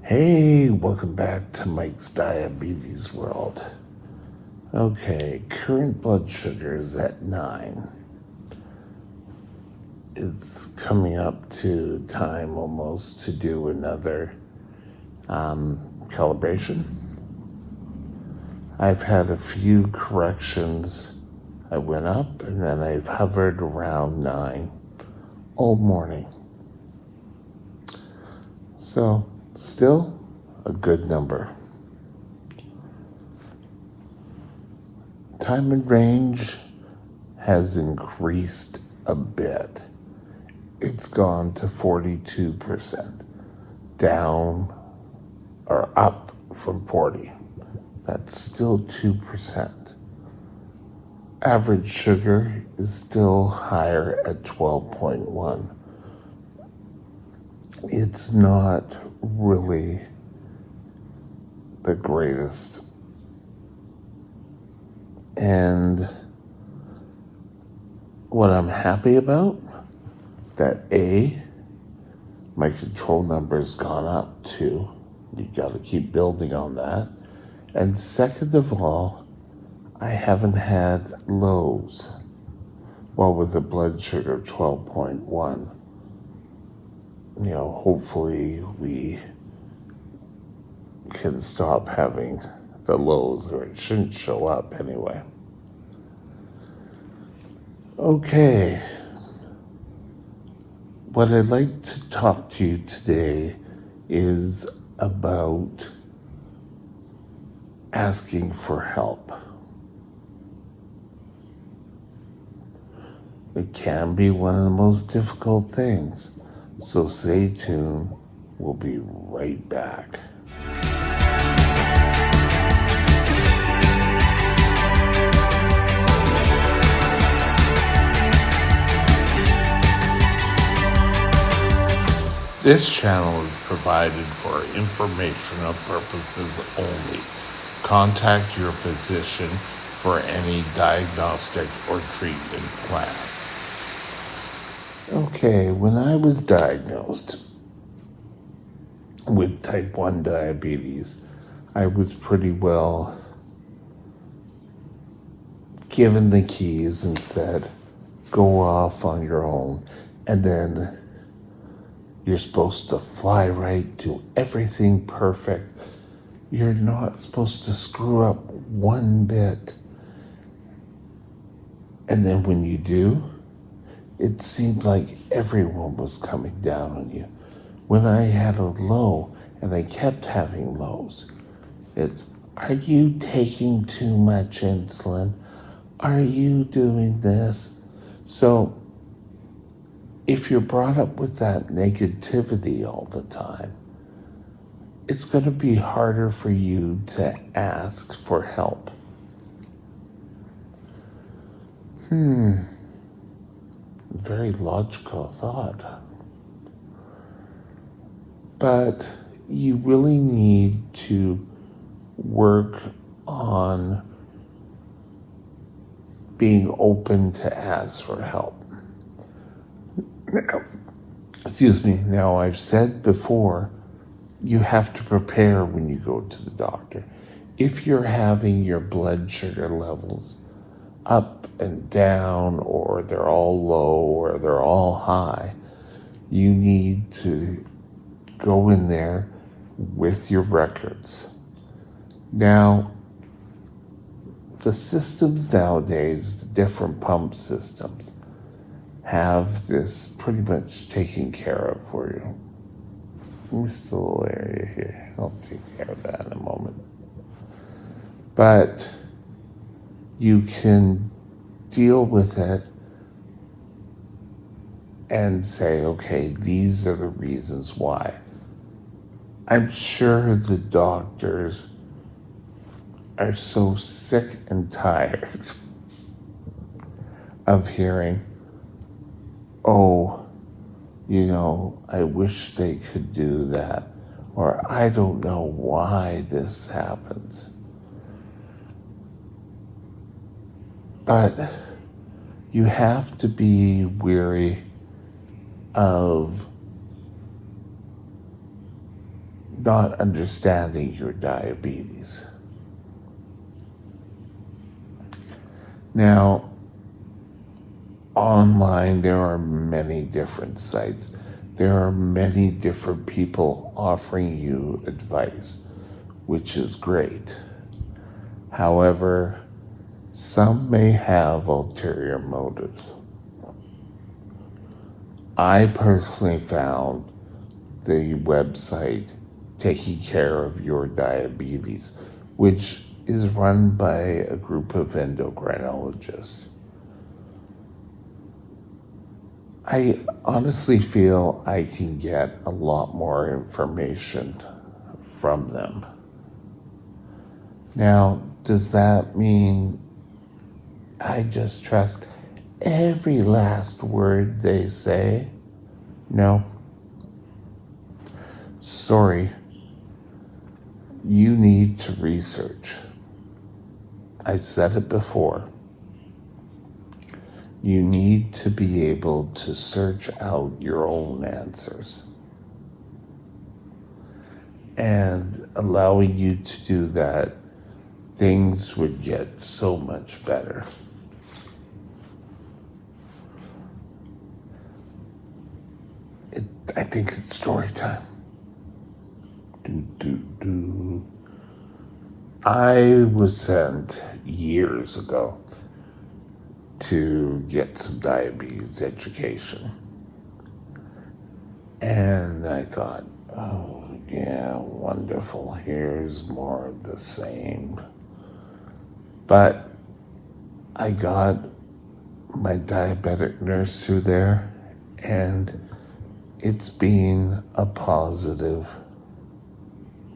Hey, welcome back to Mike's Diabetes World. Okay, current blood sugar is at 9. It's coming up to time almost to do another calibration. I've had a few corrections. I went up and then I've hovered around 9 all morning. So, still a good number. Time in range has increased a bit. It's gone to 42%, down or up from 40. That's still 2%. Average sugar is still higher at 12.1. It's not really the greatest. And what I'm happy about, that my control number's gone up too. You gotta keep building on that. And second of all, I haven't had lows. Well, with a blood sugar of 12.1, hopefully we can stop having the lows, or it shouldn't show up anyway. Okay. What I'd like to talk to you today is about asking for help. It can be one of the most difficult things, so stay tuned. We'll be right back. This channel is provided for informational purposes only. Contact your physician for any diagnostic or treatment plan. Okay, when I was diagnosed with type 1 diabetes, I was pretty well given the keys and said, go off on your own, and then you're supposed to fly right, do everything perfect. You're not supposed to screw up one bit. And then when you do, it seemed like everyone was coming down on you. When I had a low, and I kept having lows, it's, are you taking too much insulin? Are you doing this? So if you're brought up with that negativity all the time, it's going to be harder for you to ask for help. Very logical thought. But you really need to work on being open to ask for help. Now I've said before, you have to prepare when you go to the doctor. If you're having your blood sugar levels up and down, or they're all low, or they're all high, you need to go in there with your records. Now, the systems nowadays, the different pump systems, have this pretty much taken care of for you. There's still a little area here. I'll take care of that in a moment. But you can deal with it and say, okay, these are the reasons why. I'm sure the doctors are so sick and tired of hearing, I wish they could do that, or I don't know why this happens. But you have to be wary of not understanding your diabetes. Now, online, there are many different sites. There are many different people offering you advice, which is great. However, some may have ulterior motives. I personally found the website Taking Care of Your Diabetes, which is run by a group of endocrinologists. I honestly feel I can get a lot more information from them. Now, does that mean I just trust every last word they say? No. Sorry. You need to research. I've said it before. You need to be able to search out your own answers. And allowing you to do that, things would get so much better. I think it's story time. I was sent years ago to get some diabetes education. And I thought, oh yeah, wonderful, here's more of the same. But I got my diabetic nurse through there, and it's been a positive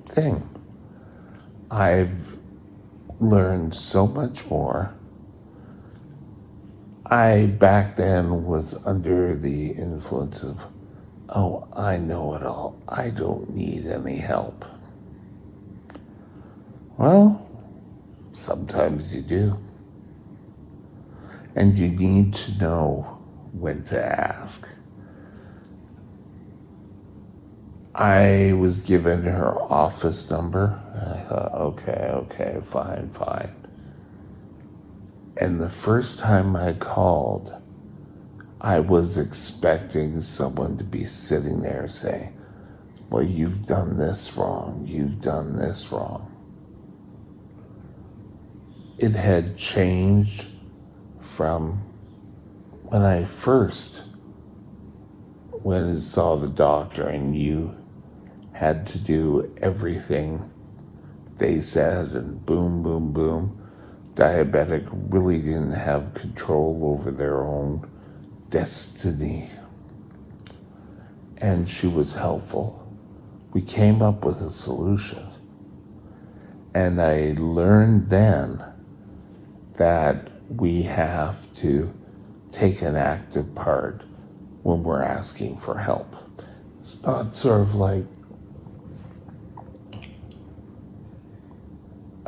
thing. I've learned so much more. I back then was under the influence of, oh, I know it all. I don't need any help. Well, sometimes you do. And you need to know when to ask. I was given her office number. And I thought, okay, fine. And the first time I called, I was expecting someone to be sitting there saying, well, you've done this wrong. It had changed from when I first went and saw the doctor, and you had to do everything they said, and boom. Diabetic really didn't have control over their own destiny. And she was helpful. We came up with a solution. And I learned then that we have to take an active part when we're asking for help. It's not sort of like,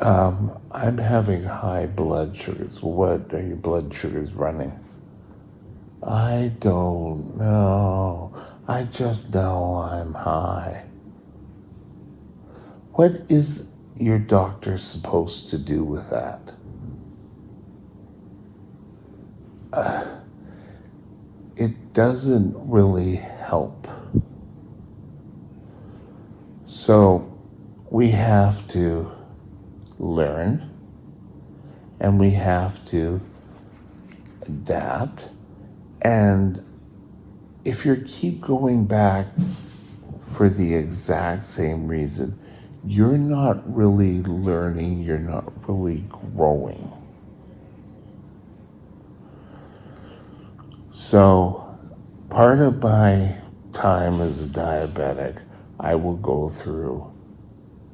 I'm having high blood sugars. What are your blood sugars running? I don't know. I just know I'm high. What is your doctor supposed to do with that? It doesn't really help. So we have to learn, and we have to adapt. And if you keep going back for the exact same reason, you're not really learning, you're not really growing. So part of my time as a diabetic, I will go through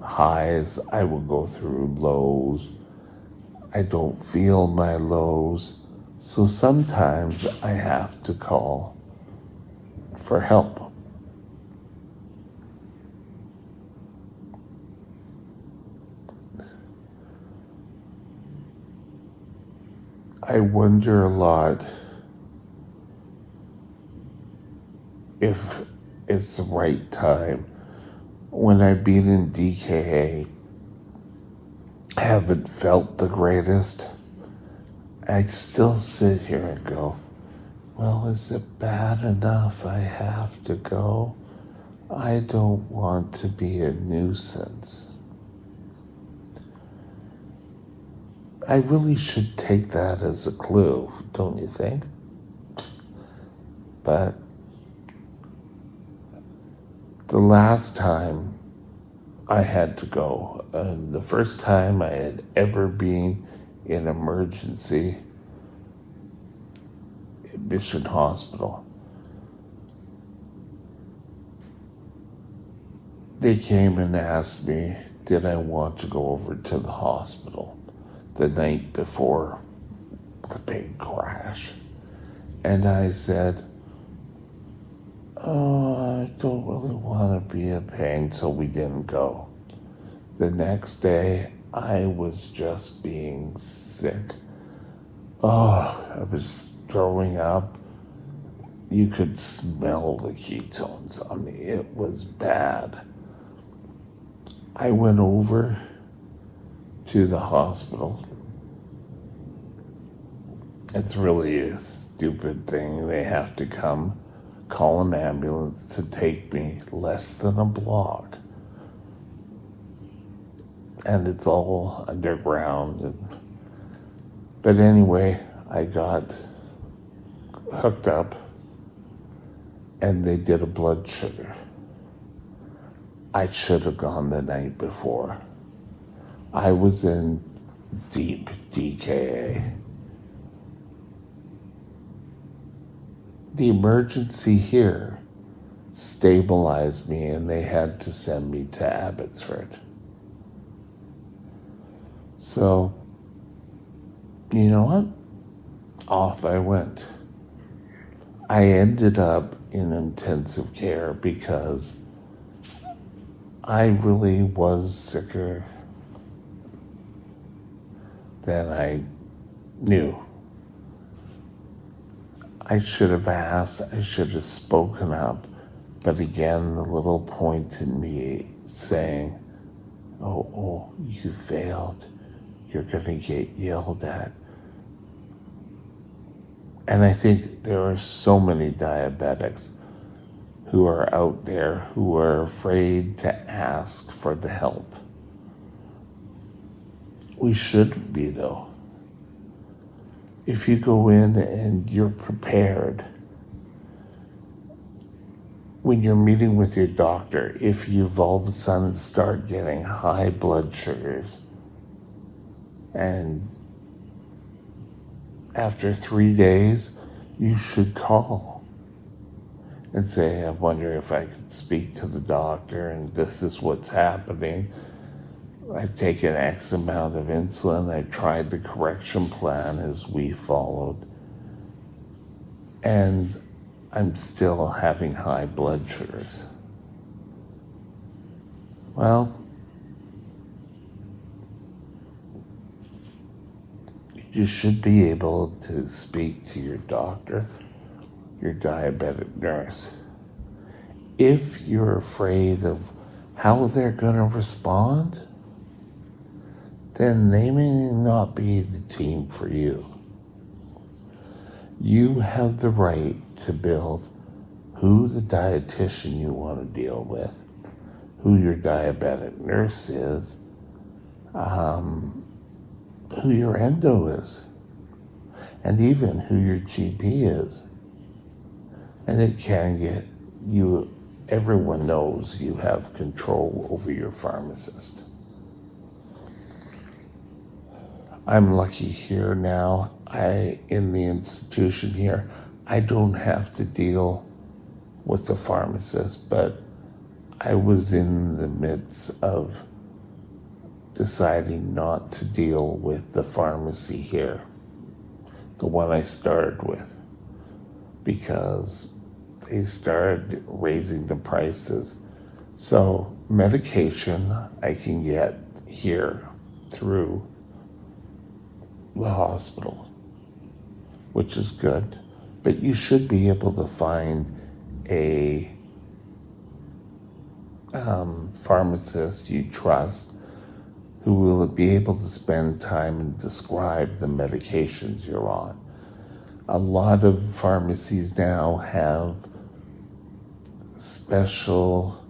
highs, I will go through lows. I don't feel my lows. So sometimes I have to call for help. I wonder a lot if it's the right time when I've been in DKA, haven't felt the greatest, I still sit here and go, well, is it bad enough I have to go? I don't want to be a nuisance. I really should take that as a clue, don't you think? But the last time I had to go, and the first time I had ever been in emergency at Mission Hospital, they came and asked me, did I want to go over to the hospital the night before the big crash? And I said, oh, I don't really want to be a pain, so we didn't go. The next day, I was just being sick. Oh, I was throwing up. You could smell the ketones on me. It was bad. I went over to the hospital. It's really a stupid thing. They have to come, call an ambulance to take me less than a block. And it's all underground. But anyway, I got hooked up and they did a blood sugar. I should have gone the night before. I was in deep DKA. The emergency here stabilized me and they had to send me to Abbotsford. So, you know what? Off I went. I ended up in intensive care because I really was sicker than I knew. I should have asked, I should have spoken up, but again, the little point in me saying, oh, you failed. You're gonna get yelled at. And I think there are so many diabetics who are out there who are afraid to ask for the help. We shouldn't be, though. If you go in and you're prepared, when you're meeting with your doctor, if you've all of a sudden start getting high blood sugars, and after 3 days, you should call and say, I wonder if I could speak to the doctor and this is what's happening. I've taken X amount of insulin. I tried the correction plan as we followed. And I'm still having high blood sugars. Well, you should be able to speak to your doctor, your diabetic nurse. If you're afraid of how they're going to respond, then they may not be the team for you. You have the right to build who the dietitian you want to deal with, who your diabetic nurse is, who your endo is, and even who your GP is. And it can get you, everyone knows you have control over your pharmacist. I'm lucky here now. In the institution here, I don't have to deal with the pharmacist, but I was in the midst of deciding not to deal with the pharmacy here, the one I started with, because they started raising the prices. So medication I can get here through the hospital, which is good, but you should be able to find a pharmacist you trust who will be able to spend time and describe the medications you're on. A lot of pharmacies now have special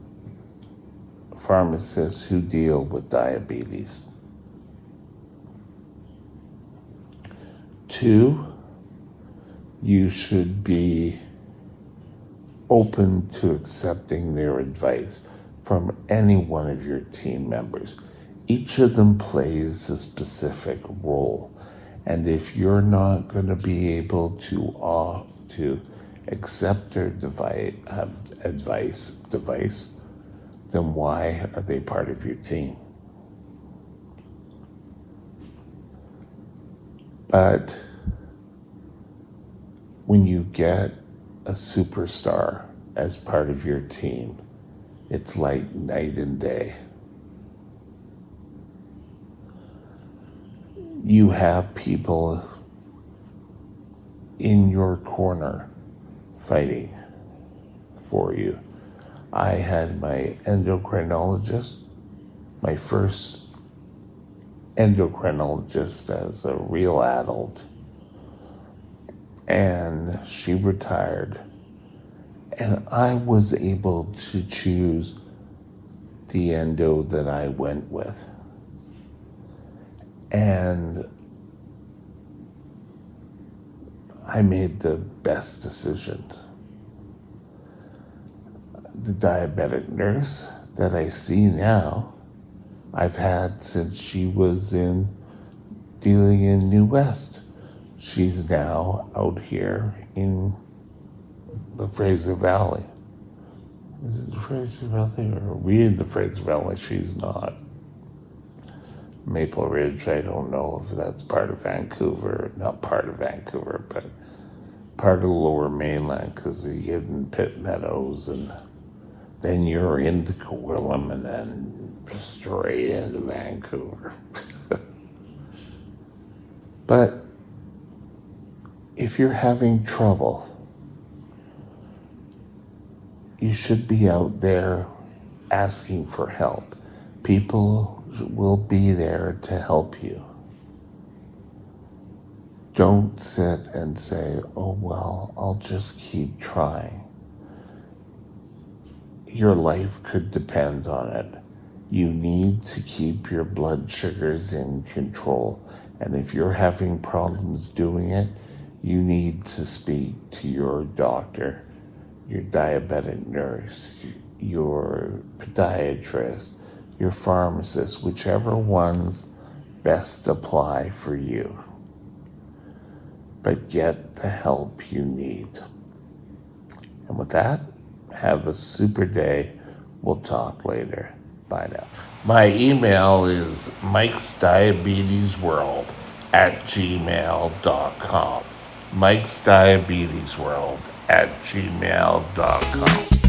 pharmacists who deal with diabetes. 2, you should be open to accepting their advice from any one of your team members. Each of them plays a specific role. And if you're not going to be able to accept their advice, then why are they part of your team? But when you get a superstar as part of your team, it's like night and day. You have people in your corner fighting for you. I had my endocrinologist, my first endocrinologist as a real adult, and she retired. And I was able to choose the endo that I went with. And I made the best decisions. The diabetic nurse that I see now, I've had since she was dealing in New West. She's now out here in the Fraser Valley. Is it the Fraser Valley or we in the Fraser Valley? She's not. Maple Ridge, I don't know if that's part of Vancouver, not part of Vancouver, but part of the Lower Mainland, because you get in Pitt Meadows, and then you're into Coquitlam, and then straight into Vancouver. But if you're having trouble, you should be out there asking for help. People will be there to help you. Don't sit and say, oh, well, I'll just keep trying. Your life could depend on it. You need to keep your blood sugars in control. And if you're having problems doing it, you need to speak to your doctor, your diabetic nurse, your podiatrist, your pharmacist, whichever ones best apply for you. But get the help you need. And with that, have a super day. We'll talk later. Bye now. My email is mikesdiabetesworld@gmail.com. mikesdiabetesworld@gmail.com.